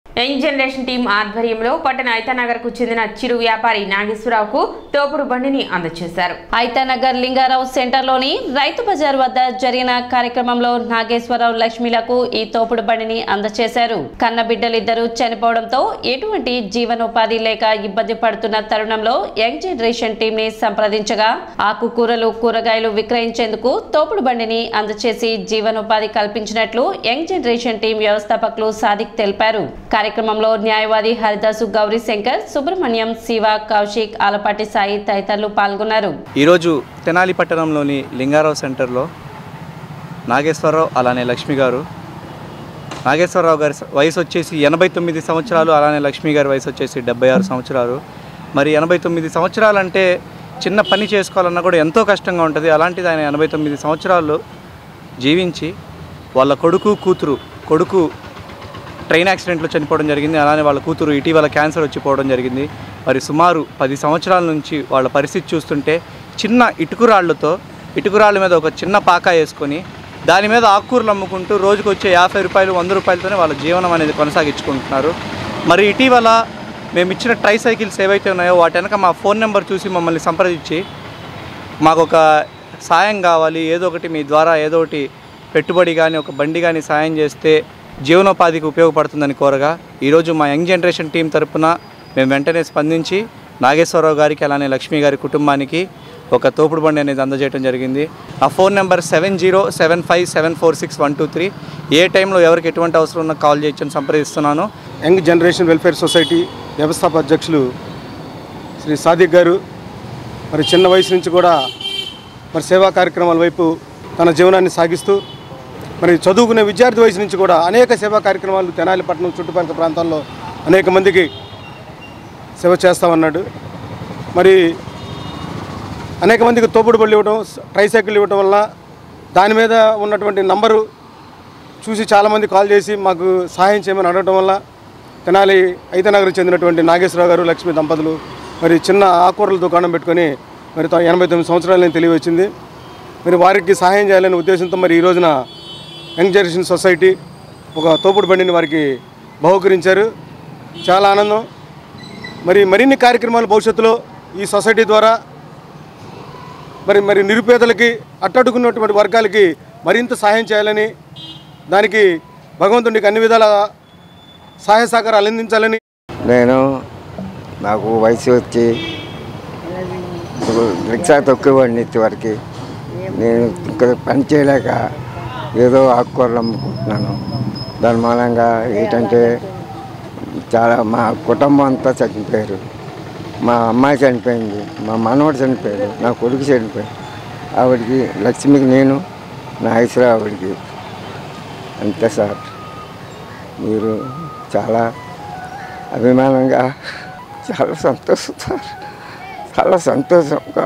యంగ్ జనరేషన్ టీం ఆధ్వర్యంలో పట్టణ ఐతానగర్కు చెందిన చిరు వ్యాపారి నాగేశ్వరరావుకు తోపుడు బండిని అందజేశారు. ఐతానగర్ లింగారావు సెంటర్లోని రైతు బజార్ వద్ద జరిగిన కార్యక్రమంలో నాగేశ్వరరావు లక్ష్మిలకు ఈ తోపుడు బండిని అందజేశారు. కన్న బిడ్డలిద్దరూ చనిపోవడంతో ఎటువంటి జీవనోపాధి లేక ఇబ్బంది పడుతున్న తరుణంలో యంగ్ జనరేషన్ టీం ని సంప్రదించగా ఆకుకూరలు, కూరగాయలు విక్రయించేందుకు తోపుడు బండిని అందజేసి జీవనోపాధి కల్పించినట్లు యంగ్ జనరేషన్ టీం వ్యవస్థాపకులు సాదిక్ తెలిపారు. కార్యక్రమంలో న్యాయవాది హరిదాసు, గౌరీ శంకర్, సుబ్రహ్మణ్యం, శివ, కౌశిక్, ఆలపాటి సాయి తదితరులు పాల్గొన్నారు. ఈరోజు తెనాలి పట్టణంలోని లింగారావు సెంటర్లో నాగేశ్వరరావు అలానే లక్ష్మి గారు, నాగేశ్వరరావు గారి వయసు వచ్చేసి 89 సంవత్సరాలు, అలానే లక్ష్మి గారి వయసు వచ్చేసి 76 సంవత్సరాలు. మరి 89 సంవత్సరాలు అంటే చిన్న పని చేసుకోవాలన్నా కూడా ఎంతో కష్టంగా ఉంటుంది. అలాంటిది ఆయన 89 సంవత్సరాలు జీవించి వాళ్ళ కొడుకు ట్రైన్ యాక్సిడెంట్లో చనిపోవడం జరిగింది. అలానే వాళ్ళ కూతురు ఇటీవల క్యాన్సర్ వచ్చిపోవడం జరిగింది. మరి సుమారు 10 సంవత్సరాల నుంచి వాళ్ళ పరిస్థితి చూస్తుంటే చిన్న ఇటుకురాళ్ళ మీద ఒక చిన్న పాక వేసుకొని దాని మీద ఆకుకూరలు అమ్ముకుంటూ రోజుకు వచ్చే 50 రూపాయలు, 100 రూపాయలతోనే వాళ్ళ జీవనం అనేది కొనసాగించుకుంటున్నారు. మరి ఇటీవల మేము ఇచ్చిన ట్రై సైకిల్స్ ఏవైతే ఉన్నాయో వాటి వెనక మా ఫోన్ నెంబర్ చూసి మమ్మల్ని సంప్రదించి మాకు ఒక సాయం కావాలి, ఏదో ఒకటి మీ ద్వారా ఏదో ఒకటి పెట్టుబడి కానీ ఒక బండి కానీ సాయం చేస్తే జీవనోపాధికి ఉపయోగపడుతుందని కోరగా ఈరోజు మా యంగ్ జనరేషన్ టీం తరపున మేము వెంటనే స్పందించి నాగేశ్వరరావు గారికి అలానే లక్ష్మి గారి కుటుంబానికి ఒక తోపుడు బండి అనేది అందజేయడం జరిగింది. ఆ ఫోన్ నెంబర్ 7075746123. ఏ టైంలో ఎవరికి ఎటువంటి అవసరం ఉన్నా కాల్ చేయొచ్చని సంప్రదిస్తున్నాను. యంగ్ జనరేషన్ వెల్ఫేర్ సొసైటీ వ్యవస్థాపక అధ్యక్షులు శ్రీ సాదిక్ గారు మరి చిన్న వయసు నుంచి కూడా మరి సేవా కార్యక్రమాల వైపు తన జీవనాన్ని సాగిస్తూ మరి చదువుకునే విద్యార్థి వయసు నుంచి కూడా అనేక సేవా కార్యక్రమాలు తెనాలి పట్టణం చుట్టుపక్కల ప్రాంతాల్లో అనేక మందికి సేవ చేస్తామన్నాడు. మరి అనేక మందికి తోపుడు బళ్ళు ఇవ్వడం, ట్రైసైకిల్ ఇవ్వడం వల్ల దాని మీద ఉన్నటువంటి నంబరు చూసి చాలామంది కాల్ చేసి మాకు సహాయం చేయమని అడగడం వల్ల తెనాలి ఐతానగర్కి చెందినటువంటి నాగేశ్వరరావు గారు, లక్ష్మి దంపతులు మరి చిన్న ఆకుకూరల దుకాణం పెట్టుకొని మరి 89 సంవత్సరాలని తెలియవచ్చింది. మరి వారికి సహాయం చేయాలనే ఉద్దేశంతో మరి ఈ రోజున యంగ్ జనరేషన్ సొసైటీ ఒక తోపుడు బండిని వారికి బహుకరించారు. చాలా ఆనందం. మరిన్ని కార్యక్రమాలు భవిష్యత్తులో ఈ సొసైటీ ద్వారా మరి నిరుపేదలకి, అట్టడుకున్నటువంటి వర్గాలకి మరింత సహాయం చేయాలని, దానికి భగవంతుడికి అన్ని విధాల సహాయ సహకారాలు అందించాలని. నాకు వయసు వచ్చి రిక్షా తొక్కేవాడిని వరకు. నేను ఇంకా పని చేయలేక ఏదో ఆకుకూరలు అమ్ముకుంటున్నాను. దాని మూలంగా ఏంటంటే చాలా మా కుటుంబం అంతా చనిపోయారు. మా అమ్మాయి చనిపోయింది, మా మనవడు చనిపోయాడు, నా కొడుకు చనిపోయాడు. ఆవిడికి లక్ష్మికి నేను, నా ఐశ్వర్య ఆవిడికి. అంతే సార్. మీరు చాలా అభిమానంగా చాలా సంతోషంగా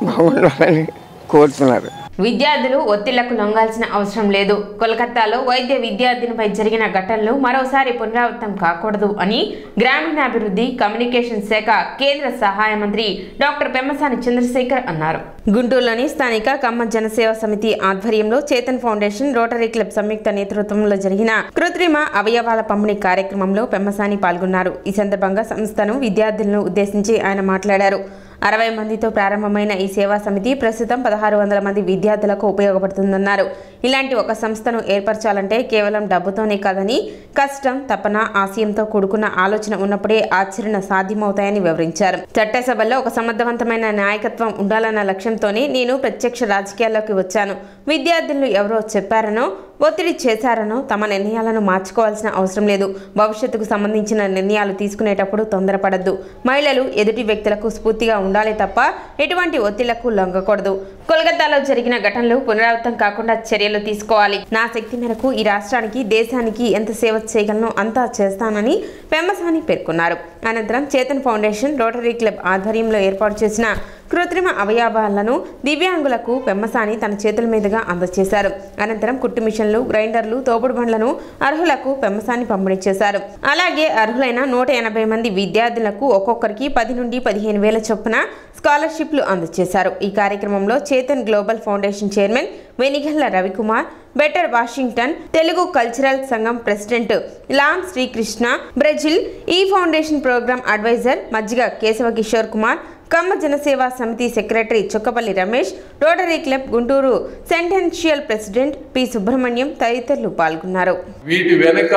బాగుండాలని కోరుతున్నారు. విద్యార్థులు ఒత్తిళ్లకు లొంగాల్సిన అవసరం లేదు. కోల్కతాలో వైద్య విద్యార్థినిపై జరిగిన ఘటనలు మరోసారి పునరావృతం కాకూడదు అని గ్రామీణాభివృద్ధి కమ్యూనికేషన్ శాఖ కేంద్ర సహాయ మంత్రి డాక్టర్ పెమ్మసాని చంద్రశేఖర్ అన్నారు. గుంటూరులోని స్థానిక కమ్మ జనసేవ సమితి ఆధ్వర్యంలో చేతన్ ఫౌండేషన్, రోటరీ క్లబ్ సంయుక్త నేతృత్వంలో జరిగిన కృత్రిమ అవయవాల పంపిణీ కార్యక్రమంలో పెమ్మసాని పాల్గొన్నారు. ఈ సందర్భంగా సంస్థను విద్యార్థులను ఉద్దేశించి ఆయన మాట్లాడారు. 60 మందితో ప్రారంభమైన ఈ సేవా సమితి ప్రస్తుతం 1600 మంది విద్యార్థులకు ఉపయోగపడుతుందన్నారు. ఇలాంటి ఒక సంస్థను ఏర్పరచాలంటే కేవలం డబ్బుతోనే కాదని కష్టం, తపన, ఆశయంతో కూడుకున్న ఆలోచన ఉన్నప్పుడే ఆచరణ సాధ్యమవుతాయని వివరించారు. చట్టసభల్లో ఒక సమర్థవంతమైన నాయకత్వం ఉండాలన్న లక్ష్యంతోనే నేను ప్రత్యక్ష రాజకీయాల్లోకి వచ్చాను. విద్యార్థులు ఎవరో చెప్పారనో ఒత్తిడి చేశారనో తమ నిర్ణయాలను మార్చుకోవాల్సిన అవసరం లేదు. భవిష్యత్తుకు సంబంధించిన నిర్ణయాలు తీసుకునేటప్పుడు తొందరపడద్దు. మహిళలు ఎదుటి వ్యక్తులకు స్ఫూర్తిగా ఉండాలి తప్ప ఎటువంటి ఒత్తిళ్లకు లొంగకూడదు. కోల్కతాలో జరిగిన ఘటనలు పునరావృతం కాకుండా చర్యలు తీసుకోవాలి. నా శక్తి మేరకు ఈ రాష్ట్రానికి, దేశానికి ఎంత సేవ చేయగలనో అంతా చేస్తానని పెమ్మసాని పేర్కొన్నారు. అనంతరం చేతన్ ఫౌండేషన్, రోటరీ క్లబ్ ఆధ్వర్యంలో ఏర్పాటు చేసిన కృత్రిమ అవయవాలను దివ్యాంగులకు పెమ్మసాని తన చేతుల మీదుగా అందజేశారు. అనంతరం కుట్టు మిషన్లు, గ్రైండర్లు, తోపుడు బండ్లను అర్హులకు పెమ్మసాని పంపిణీ చేశారు. అలాగే అర్హులైన 180 మంది విద్యార్థులకు ఒక్కొక్కరికి 10 నుండి 15 వేల చొప్పున స్కాలర్షిప్లు అందజేశారు. ఈ కార్యక్రమంలో Chetan global foundation chairman Venigalla Ravikumar, greater Washington Telugu cultural సంఘం ప్రెసిడెంట్ లామ్ శ్రీకృష్ణ, బ్రెజిల్ ఈ foundation programme advisor Majjiga Kesava Kishore Kumar, Kamma Janaseva సమితి secretary Chokkapalli Ramesh, Rotary Club Guntur centennial president P Subrahmanyam తదితరులు పాల్గొన్నారు. వీటి వెనుక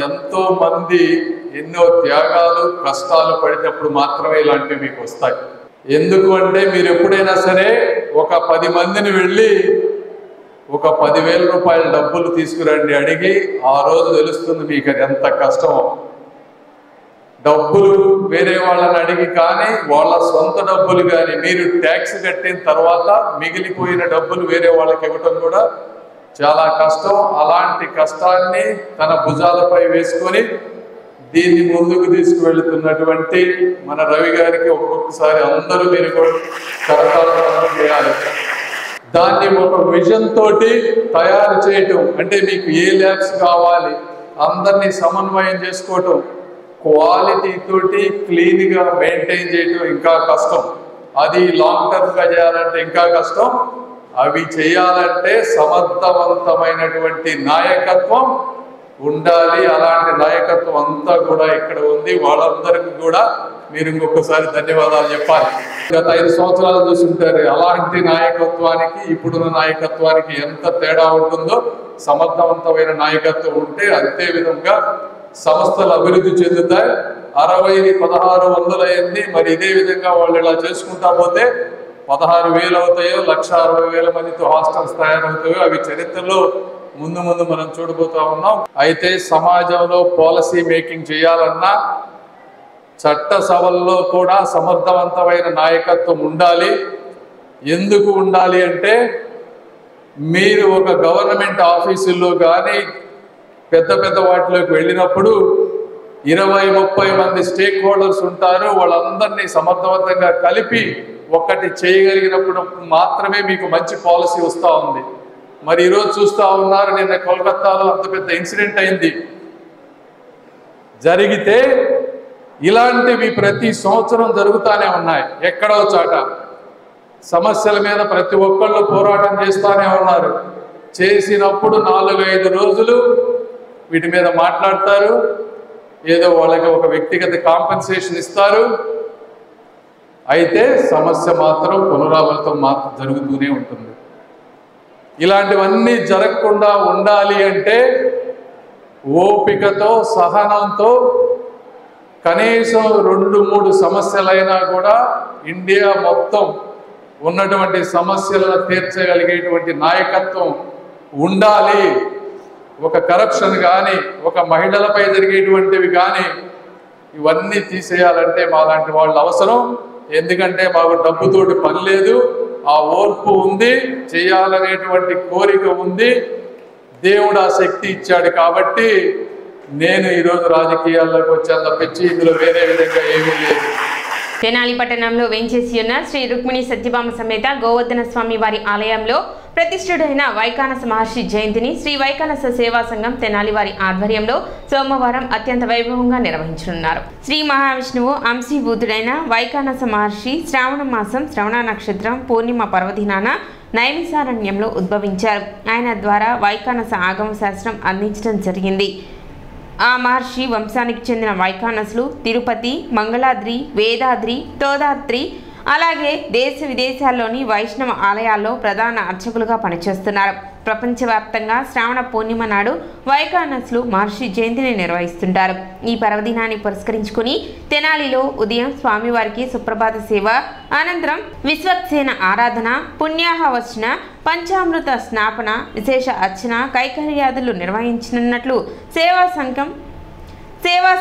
ఎంతో మంది ఎన్నో త్యాగాలు, కష్టాలు పడినప్పుడు మాత్రమే ఇలాంటివి మీకు వస్తాయి. ఎందుకు అంటే మీరు ఎప్పుడైనా సరే ఒక 10 మందిని వెళ్ళి ఒక 10,000 రూపాయల డబ్బులు తీసుకురండి అడిగి ఆ రోజు తెలుస్తుంది మీకు అది ఎంత కష్టమో. డబ్బులు వేరే వాళ్ళని అడిగి కానీ వాళ్ళ సొంత డబ్బులు కానీ మీరు ట్యాక్స్ కట్టిన తర్వాత మిగిలిపోయిన డబ్బులు వేరే వాళ్ళకి ఇవ్వటం కూడా చాలా కష్టం. అలాంటి కష్టాన్ని తన భుజాలపై వేసుకొని దీన్ని ముందుకు తీసుకువెళ్తున్నటువంటి మన రవి గారికి ఒక్కొక్కసారి అందరూ మీరు కూడా కరతాళం చేయాలి. దాన్ని ఒక విజన్ తోటి తయారు చేయటం అంటే మీకు ఏ ల్యాబ్స్ కావాలి, అందరినీ సమన్వయం చేసుకోవటం, క్వాలిటీ తోటి క్లీన్గా మెయింటైన్ చేయటం ఇంకా కష్టం. అది లాంగ్ టర్మ్గా చేయాలంటే ఇంకా కష్టం. అవి చేయాలంటే సమర్థవంతమైనటువంటి నాయకత్వం ఉండాలి. అలాంటి నాయకత్వం అంతా కూడా ఇక్కడ ఉంది. వాళ్ళందరికీ కూడా మీరు ఇంకొకసారి ధన్యవాదాలు చెప్పాలి. గత 5 సంవత్సరాలు చూసుంటారు. అలాంటి నాయకత్వానికి ఇప్పుడున్న నాయకత్వానికి ఎంత తేడా ఉంటుందో. సమర్థవంతమైన నాయకత్వం ఉంటే అంతే విధంగా సంస్థలు అభివృద్ధి చెందుతాయి. 60ని 1600 అయింది. మరి ఇదే విధంగా వాళ్ళు ఇలా చేసుకుంటా పోతే 16,000 అవుతాయో, 1,60,000 మందితో హాస్టల్స్ తయారవుతాయో అవి చరిత్రలో ముందు ముందు మనం చూడబోతా ఉన్నాం. అయితే సమాజంలో పాలసీ మేకింగ్ చేయాలన్నా చట్ట సభల్లో కూడా సమర్థవంతమైన నాయకత్వం ఉండాలి. ఎందుకు ఉండాలి అంటే మీరు ఒక గవర్నమెంట్ ఆఫీసుల్లో కానీ పెద్ద పెద్ద వాటిలోకి వెళ్ళినప్పుడు 20-30 మంది స్టేక్ హోల్డర్స్ ఉంటారు. వాళ్ళందరినీ సమర్థవంతంగా కలిపి ఒక్కటి చేయగలిగినప్పుడు మాత్రమే మీకు మంచి పాలసీ వస్తూ ఉంది. మరి ఈరోజు చూస్తూ ఉన్నారు, నిన్న కోల్కతాలో అంత పెద్ద ఇన్సిడెంట్ అయింది. జరిగితే ఇలాంటివి ప్రతి సంవత్సరం జరుగుతూనే ఉన్నాయి. ఎక్కడో చాట సమస్యల మీద ప్రతి ఒక్కళ్ళు పోరాటం చేస్తూనే ఉన్నారు. చేసినప్పుడు 4-5 రోజులు వీటి మీద మాట్లాడతారు. ఏదో వాళ్ళకి ఒక వ్యక్తిగత కాంపెన్సేషన్ ఇస్తారు. అయితే సమస్య మాత్రం పునరావృతం మాత్రం జరుగుతూనే ఉంటుంది. ఇలాంటివన్నీ జరగకుండా ఉండాలి అంటే ఓపికతో, సహనంతో కనీసం 2-3 సమస్యలైనా కూడా ఇండియా మొత్తం ఉన్నటువంటి సమస్యలను తీర్చగలిగేటువంటి నాయకత్వం ఉండాలి. ఒక కరప్షన్ కానీ, ఒక మహిళలపై జరిగేటువంటివి కానీ ఇవన్నీ తీసేయాలంటే మాలాంటి వాళ్ళు అవసరం. ఎందుకంటే మాకు డబ్బుతోటి పని లేదు, ఆ ఓర్పు ఉంది, చేయాలనేటువంటి కోరిక ఉంది. దేవుడు ఆ శక్తి ఇచ్చాడు కాబట్టి నేను ఈరోజు రాజకీయాల్లోకి వచ్చాను తప్పించి ఇందులో వేరే విధంగా ఏమీ లేదు. తెనాలి పట్టణంలో వేంచేసి ఉన్న శ్రీ రుక్మిణి సత్యభామ సమేత గోవర్ధన స్వామి వారి ఆలయంలో ప్రతిష్ఠుడైన వైకానస మహర్షి జయంతిని శ్రీ వైకానస సేవా సంఘం తెనాలి వారి ఆధ్వర్యంలో సోమవారం అత్యంత వైభవంగా నిర్వహించనున్నారు. శ్రీ మహావిష్ణువు అంశీభూతుడైన వైకానస మహర్షి శ్రావణ మాసం శ్రవణ నక్షత్రం పూర్ణిమ పర్వదినాన నైమిసారణ్యంలో ఉద్భవించారు. ఆయన ద్వారా వైకానస ఆగమ శాస్త్రం అందించడం జరిగింది. ఆ మహర్షి వంశానికి చెందిన వైకానసులు తిరుపతి, మంగళాద్రి, వేదాద్రి, తోదాద్రి అలాగే దేశ విదేశాల్లోని వైష్ణవ ఆలయాల్లో ప్రధాన అర్చకులుగా పనిచేస్తున్నారు. ప్రపంచవ్యాప్తంగా శ్రావణ పూర్ణిమ నాడు వైకానసులు మహర్షి జయంతిని నిర్వహిస్తుంటారు. ఈ పర్వదినాన్ని పురస్కరించుకుని తెనాలిలో ఉదయం స్వామివారికి సుప్రభాత సేవ అనంతరం విశ్వక్సేన ఆరాధన, పుణ్యాహవచన, పంచామృత స్నాపన, విశేష అర్చన కైకర్యాదులు నిర్వహించనున్నట్లు సేవా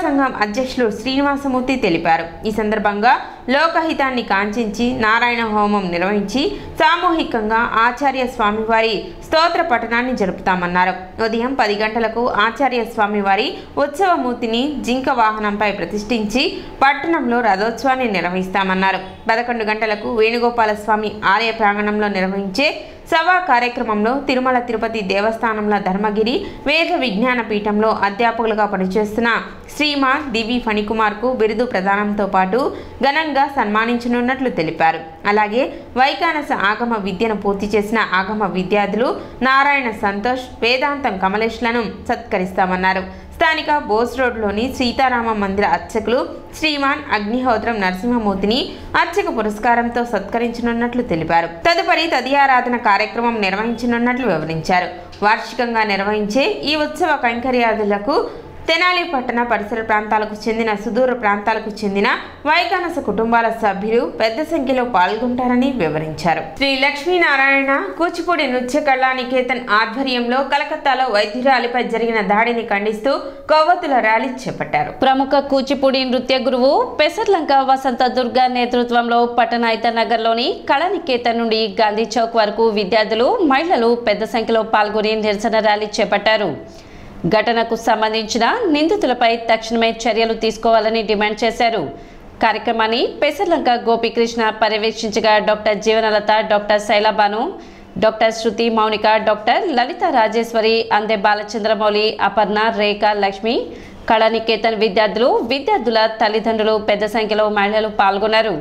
సంఘం అధ్యక్షులు శ్రీనివాసమూర్తి తెలిపారు. ఈ సందర్భంగా లోకహితాన్ని కాంక్షించి నారాయణ హోమం నిర్వహించి సామూహికంగా ఆచార్య స్వామివారి స్తోత్ర పఠనాన్ని జరుపుతామన్నారు. ఉదయం 10 గంటలకు ఆచార్య స్వామివారి ఉత్సవమూర్తిని జింక వాహనంపై ప్రతిష్ఠించి పట్టణంలో రథోత్సవాన్ని నిర్వహిస్తామన్నారు. 11 గంటలకు వేణుగోపాల స్వామి ఆలయ ప్రాంగణంలో నిర్వహించే సభా కార్యక్రమంలో తిరుమల తిరుపతి దేవస్థానంలో ధర్మగిరి వేద విజ్ఞాన పీఠంలో అధ్యాపకులుగా పనిచేస్తున్న శ్రీమాన్ దివి ఫణికుమార్కు బిరుదు ప్రదానంతో పాటు ఘనంగా సన్మానించనున్నట్లు తెలిపారు. అలాగే వైకానస ఆగమ విద్యను పూర్తి చేసిన ఆగమ విద్యార్థులు నారాయణ సంతోష్, వేదాంతం కమలేష్లను సత్కరిస్తామన్నారు. స్థానిక బోస్ రోడ్లోని సీతారామ మందిర అర్చకులు శ్రీమాన్ అగ్నిహోత్రం నరసింహమూర్తిని అర్చక పురస్కారంతో సత్కరించనున్నట్లు తెలిపారు. తదుపరి తదియారాధన కార్యక్రమం నిర్వహించనున్నట్లు వివరించారు. వార్షికంగా నిర్వహించే ఈ ఉత్సవ కైంకర్యాదులకు తెనాలి పట్టణ పరిసర ప్రాంతాలకు చెందిన సుదూర ప్రాంతాలకు చెందిన వైకానస కుటుంబాల సభ్యులు పెద్ద సంఖ్యలో పాల్గొంటారని వివరించారు. శ్రీ లక్ష్మీనారాయణ కూచిపూడి నృత్య కళా నికేతన్ ఆధ్వర్యంలో కలకత్తాలో వైద్యురాలిపై జరిగిన దాడిని ఖండిస్తూ కొవ్వొత్తుల ర్యాలీ చేపట్టారు. ప్రముఖ కూచిపూడి నృత్య గురువు పెసర్లంక వసంత దుర్గా నేతృత్వంలో పట్టణ ఐతనగర్లోని కళా నికేతన్ నుండి గాంధీ చౌక్ వరకు విద్యార్థులు, మహిళలు పెద్ద సంఖ్యలో పాల్గొని నిరసన ర్యాలీ చేపట్టారు. ఘటనకు సంబంధించిన నిందితులపై తక్షణమే చర్యలు తీసుకోవాలని డిమాండ్ చేశారు. కార్యక్రమాన్ని పెసర్లంక గోపీకృష్ణ పర్యవేక్షించగా doctor Jeevanalatha, doctor Sailabanu, doctor Sruthi Mounika, doctor Lalitha Rajeswari, Ande Balachandramouli, Aparna, రేఖ, లక్ష్మి, కళానికేతన్ విద్యార్థుల తల్లిదండ్రులు పెద్ద సంఖ్యలో మహిళలు పాల్గొన్నారు.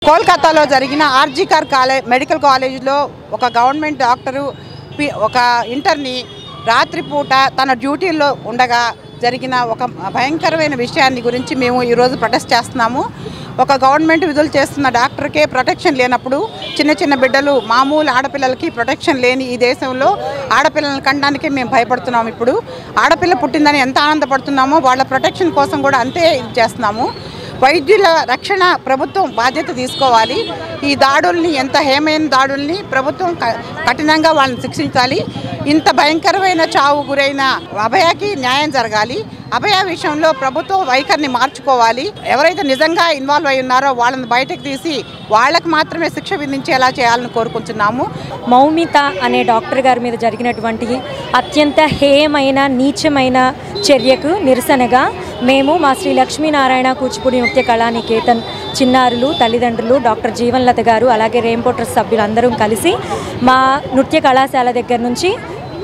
కోల్కతాలో జరిగిన ఆర్జికర్ మెడికల్ కాలేజ్లో ఒక గవర్నమెంట్ డాక్టరు ఒక ఇంటర్ని రాత్రిపూట తన డ్యూటీలో ఉండగా జరిగిన ఒక భయంకరమైన విషయాన్ని గురించి మేము ఈరోజు ప్రొటెస్ట్ చేస్తున్నాము. ఒక గవర్నమెంట్ విధులు చేస్తున్న డాక్టర్కే ప్రొటెక్షన్ లేనప్పుడు చిన్న చిన్న బిడ్డలు, మామూలు ఆడపిల్లలకి ప్రొటెక్షన్ లేని ఈ దేశంలో ఆడపిల్లలను కనడానికే మేము భయపడుతున్నాము. ఇప్పుడు ఆడపిల్ల పుట్టిందని ఎంత ఆనందపడుతున్నామో వాళ్ళ ప్రొటెక్షన్ కోసం కూడా అంతే ఇది చేస్తున్నాము. వైద్యుల రక్షణ ప్రభుత్వం బాధ్యత తీసుకోవాలి. ఈ దాడుల్ని, ఎంత హేమైన దాడుల్ని ప్రభుత్వం కఠినంగా వాళ్ళని శిక్షించాలి. ఇంత భయంకరమైన చావు గురైన అభయకి న్యాయం జరగాలి. అభయ విషయంలో ప్రభుత్వం వైఖరిని మార్చుకోవాలి. ఎవరైతే నిజంగా ఇన్వాల్వ్ అయి ఉన్నారో వాళ్ళని బయటకు తీసి వాళ్ళకి మాత్రమే శిక్ష విధించేలా చేయాలని కోరుకుంటున్నాము. మౌమిత అనే డాక్టర్ గారి మీద జరిగినటువంటి అత్యంత హేయమైన నీచమైన చర్యకు నిరసనగా మేము మా శ్రీ లక్ష్మీనారాయణ కూచిపూడి నృత్య కళానికేతన్ చిన్నారులు, తల్లిదండ్రులు, డాక్టర్ జీవన్లత గారు, అలాగే రెయిన్బో ట్రస్ట్ సభ్యులందరం కలిసి మా నృత్య కళాశాల దగ్గర నుంచి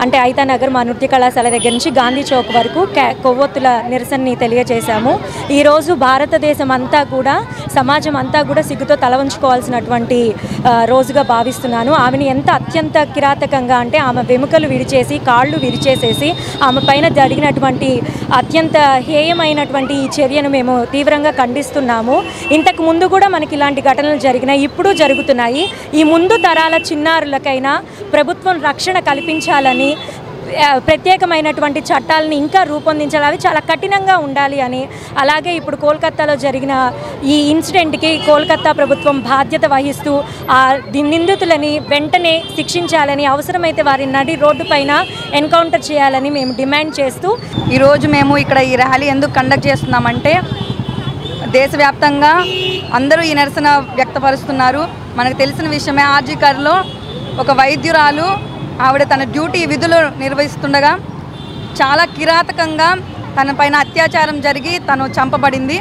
అంటే ఐతానగర్ మా నృత్య కళాశాల దగ్గర నుంచి గాంధీ చౌక్ వరకు కొవ్వొత్తుల నిరసనని తెలియజేశాము. ఈరోజు భారతదేశం అంతా కూడా, సమాజం అంతా కూడా సిగ్గుతో తల వంచుకోవాల్సినటువంటి రోజుగా భావిస్తున్నాను. ఆమెని ఎంత అత్యంత కిరాతకంగా అంటే ఆమె వెముకలు విరిచేసి, కాళ్ళు విరిచేసేసి ఆమె పైన జరిగినటువంటి అత్యంత హేయమైనటువంటి ఈ చర్యను మేము తీవ్రంగా ఖండిస్తున్నాము. ఇంతకు ముందు కూడా మనకి ఇలాంటి ఘటనలు జరిగినాయి, ఇప్పుడు జరుగుతున్నాయి. ఈ ముందు తరాల చిన్నారులకైనా ప్రభుత్వం రక్షణ కల్పించాలని, ప్రత్యేకమైనటువంటి చట్టాలను ఇంకా రూపొందించాలి, అవి చాలా కఠినంగా ఉండాలి అని. అలాగే ఇప్పుడు కోల్కతాలో జరిగిన ఈ ఇన్సిడెంట్కి కోల్కతా ప్రభుత్వం బాధ్యత వహిస్తూ ఆ నిందితులని వెంటనే శిక్షించాలని, అవసరమైతే వారి నడి రోడ్డు పైన ఎన్కౌంటర్ చేయాలని మేము డిమాండ్ చేస్తూ ఈరోజు మేము ఇక్కడ ఈ ర్యాలీ ఎందుకు కండక్ట్ చేస్తున్నామంటే, దేశవ్యాప్తంగా అందరూ ఈ నిరసన వ్యక్తపరుస్తున్నారు. మనకు తెలిసిన విషయమే, ఆర్జీకర్లో ఒక వైద్యురాలు ఆవిడ తన డ్యూటీ విధులు నిర్వహిస్తుండగా చాలా కిరాతకంగా తన పైన అత్యాచారం జరిగి తను చంపబడింది.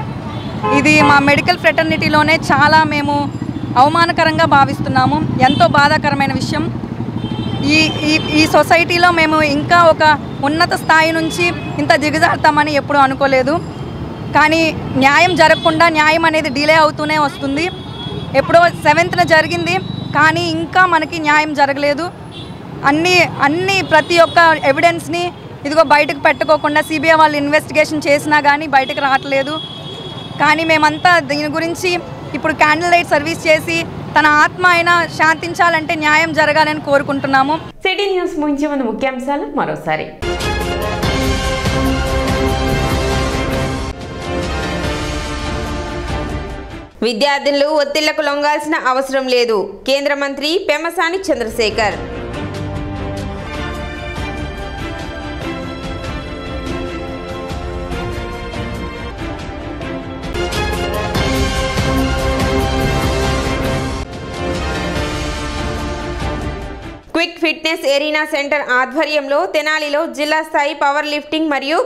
ఇది మా మెడికల్ ఫ్రెటర్నిటీలోనే చాలా మేము అవమానకరంగా భావిస్తున్నాము. ఎంతో బాధాకరమైన విషయం. ఈ సొసైటీలో మేము ఇంకా ఒక ఉన్నత స్థాయి నుంచి ఇంత దిగజారుతామని ఎప్పుడూ అనుకోలేదు. కానీ న్యాయం జరగకుండా న్యాయం అనేది డిలే అవుతూనే వస్తుంది. ఎప్పుడో 7th జరిగింది, కానీ ఇంకా మనకి న్యాయం జరగలేదు. అన్ని ప్రతి ఒక్క ఎవిడెన్స్ని ఇదిగో బయటకు పెట్టుకోకుండా సిబిఐ వాళ్ళు ఇన్వెస్టిగేషన్ చేసినా కానీ బయటకు రావట్లేదు. కానీ మేమంతా దీని గురించి ఇప్పుడు క్యాండిల్ లైట్ సర్వీస్ చేసి తన ఆత్మ అయినా శాంతించాలంటే న్యాయం జరగాలని కోరుకుంటున్నాము. సిటీ న్యూస్ ముగించే ముందు ముఖ్యాంశాలు మరోసారి. విద్యార్థులు ఒత్తిళ్లకు లొంగాల్సిన అవసరం లేదు, కేంద్ర మంత్రి Pemmasani Chandrasekhar. Quick fitness arena centre ఆధ్వర్యంలో తెనాలిలో జిల్లా స్థాయి పవర్ లిఫ్టింగ్ మరియు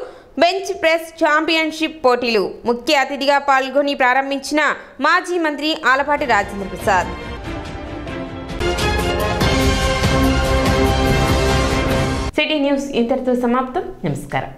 బెంచ్ ప్రెస్ ఛాంపియన్షిప్ పోటీలు ముఖ్య అతిథిగా పాల్గొని ప్రారంభించిన మాజీ మంత్రి ఆలపాటి రాజేంద్ర ప్రసాద్. సిటీ న్యూస్ ఇంతటితో సమాప్తం. నమస్కారం.